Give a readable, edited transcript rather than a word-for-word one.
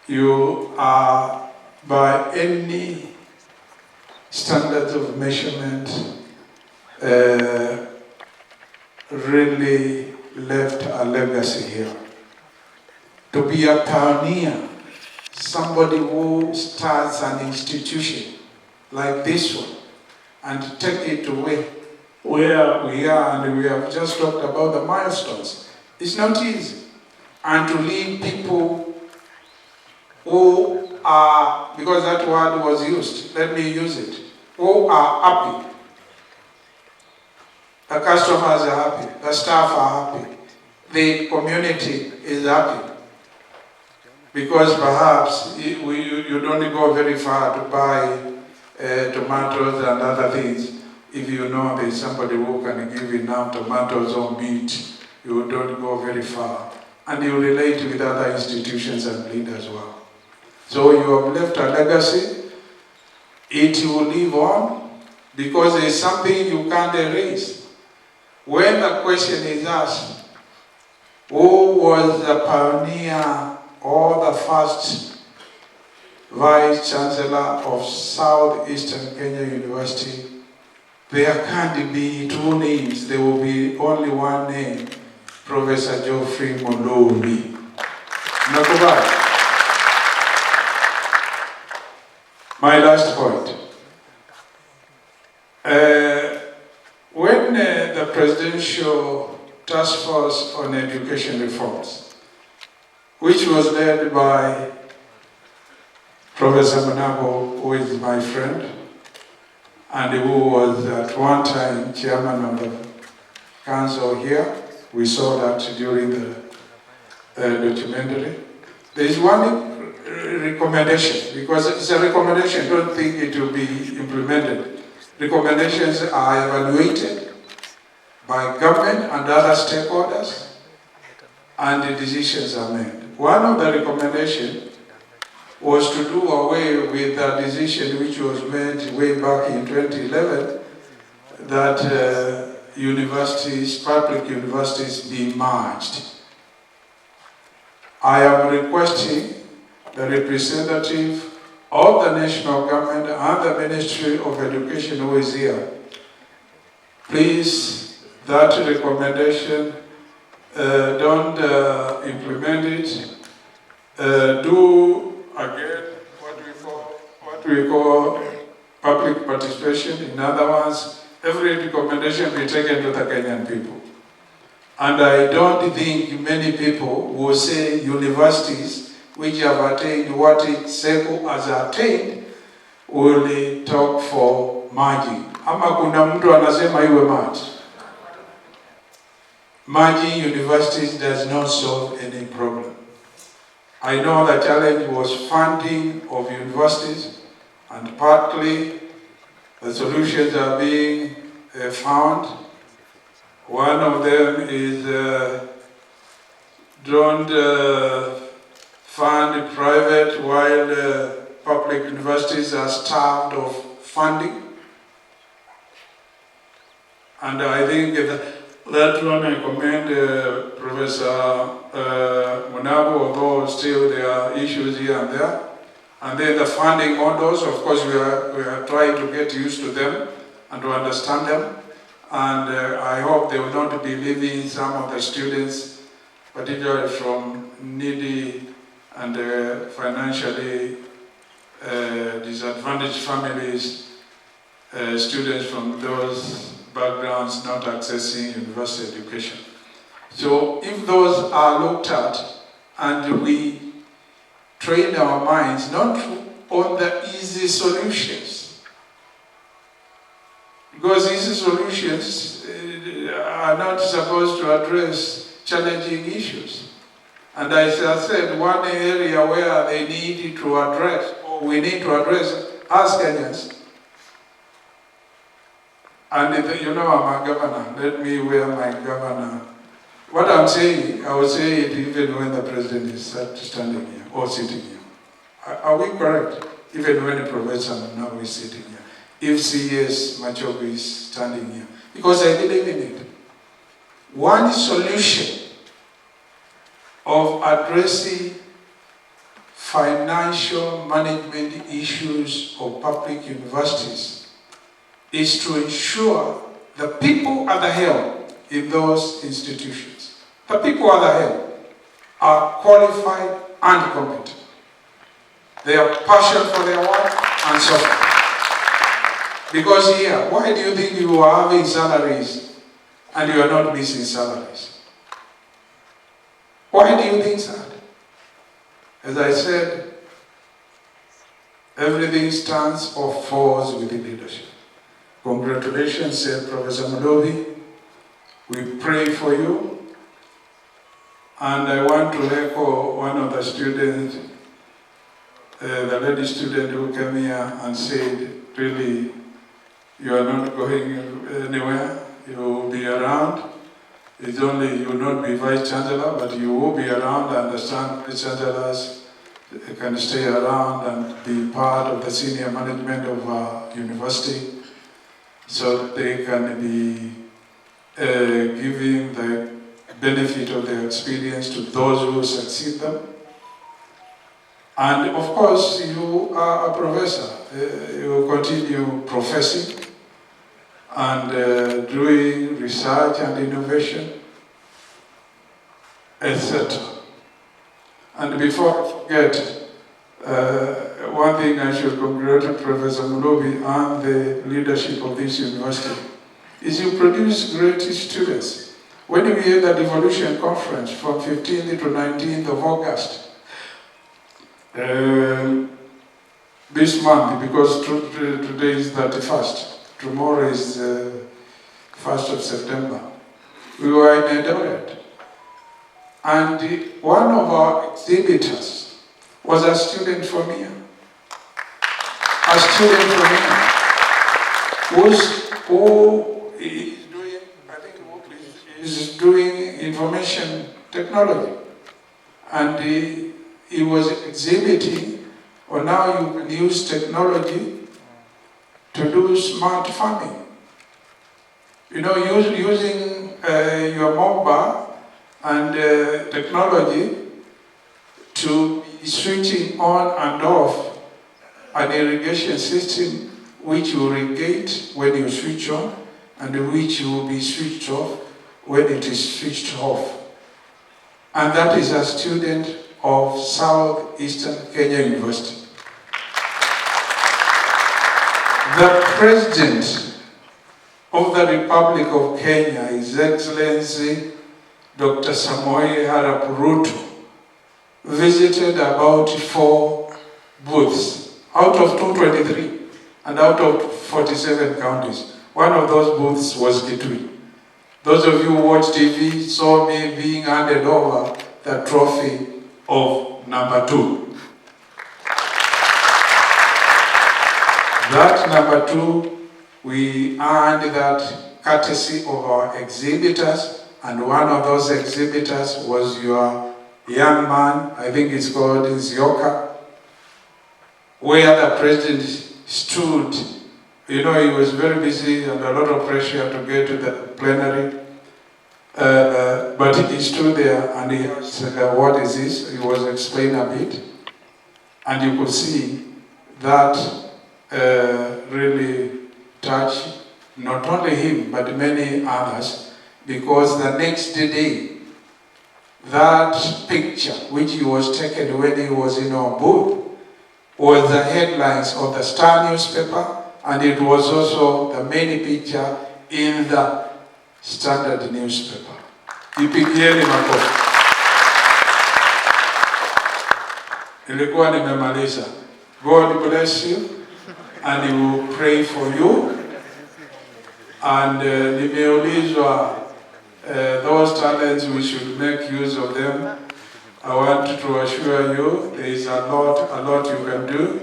you are, by any standards of measurement, really left a legacy here. To be a pioneer, somebody who starts an institution like this one and take it to where we are, and we have just talked about the milestones. It's not easy. And to lead people who are, because that word was used, let me use it, who are happy. The customers are happy, the staff are happy, the community is happy. Because perhaps you don't go very far to buy tomatoes and other things. If you know there's somebody who can give enough tomatoes or meat, you don't go very far. And you relate with other institutions and leaders as well. So you have left a legacy. It will live on because there is something you can't erase. When the question is asked, who was the pioneer or the first Vice Chancellor of Southeastern Kenya University, there can't be two names, there will be only one name, Professor Geoffrey Muluvi. Nakubali. My last point. When the Presidential Task Force on Education Reforms, which was led by Professor Manabo, who is my friend, and who was at one time chairman of the council here. We saw that during the documentary. There is one recommendation, because it's a recommendation, don't think it will be implemented. Recommendations are evaluated by government and other stakeholders, and the decisions are made. One of the recommendations was to do away with the decision which was made way back in 2011 that universities, public universities, be merged. I am requesting the representative of the national government and the Ministry of Education who is here, please, that recommendation, don't implement it. Do again what we call public participation. In other words, every recommendation be taken to the Kenyan people. And I don't think many people will say universities which have attained what SEKU has attained will talk for merging. Ama kuna mtu anasema iwe merge. Merging universities does not solve any problem. I know the challenge was funding of universities, and partly the solutions are being found. One of them is don't fund private while public universities are starved of funding. And I think that one I commend Professor Munabo, although still there are issues here and there. And then the funding models, of course, we are trying to get used to them and to understand them. And I hope they will not be leaving some of the students, particularly from needy and financially disadvantaged families, students from those backgrounds not accessing university education. So if those are looked at and we train our minds not on the easy solutions, because easy solutions are not supposed to address challenging issues. And as I said, one area where they need to address, or we need to address as Kenyans, and you know I'm a governor, let me wear my governor. What I'm saying, I will say it even when the president is standing here or sitting here. Are we correct? Even when the professor now is sitting here. If CS Machogu is standing here. Because I believe in it. One solution of addressing financial management issues of public universities is to ensure the people at the helm in those institutions, the people at the helm, are qualified and competent. They are passionate for their work and so forth. Because here, why do you think you are having salaries and you are not missing salaries? Why do you think that? As I said, everything stands or falls with the leadership. Congratulations, Professor Muluvi. We pray for you. And I want to echo one of the students, the lady student who came here and said, really, you are not going anywhere. You will be around. It's only you will not be Vice Chancellor, but you will be around. I understand Vice Chancellors can stay around and be part of the senior management of our university, so that they can be giving the benefit of their experience to those who succeed them. And of course, you are a professor. You will continue professing and doing research and innovation, etc. And before I forget, one thing I should congratulate Professor Muluvi and the leadership of this university is you produce great students. When we had the Devolution Conference from 15th to 19th of August, this month, because today is 31st, tomorrow is 1st of September, we were in Eldoret. And one of our exhibitors was a student from here. A student from here who is doing information technology. And he was exhibiting on how you can use technology to do smart farming. You know, using your mobile and technology to be switching on and off an irrigation system which you irrigate when you switch on and which will be switched off when it is switched off. And that is a student of Southeastern Kenya University. The President of the Republic of Kenya, His Excellency Dr. Samoei Arap Ruto, visited about 4 booths out of 223 and out of 47 counties. One of those booths was Kitui. Those of you who watch TV saw me being handed over the trophy of number 2. That number 2, we earned that courtesy of our exhibitors, and one of those exhibitors was your young man, I think it's called Nzioka, where the president stood. You know, he was very busy and a lot of pressure to get to the plenary. But he stood there and he asked, what is this? He was explaining a bit. And you could see that really touched not only him, but many others, because the next day, that picture, which he was taken when he was in our booth, was the headlines of the Star newspaper, and it was also the main picture in the Standard newspaper. Ipigieni makofi. Ilikuwa nimemaliza. God bless you, and He will pray for you. And nimeulizwa those talents, we should make use of them. I want to assure you there is a lot you can do.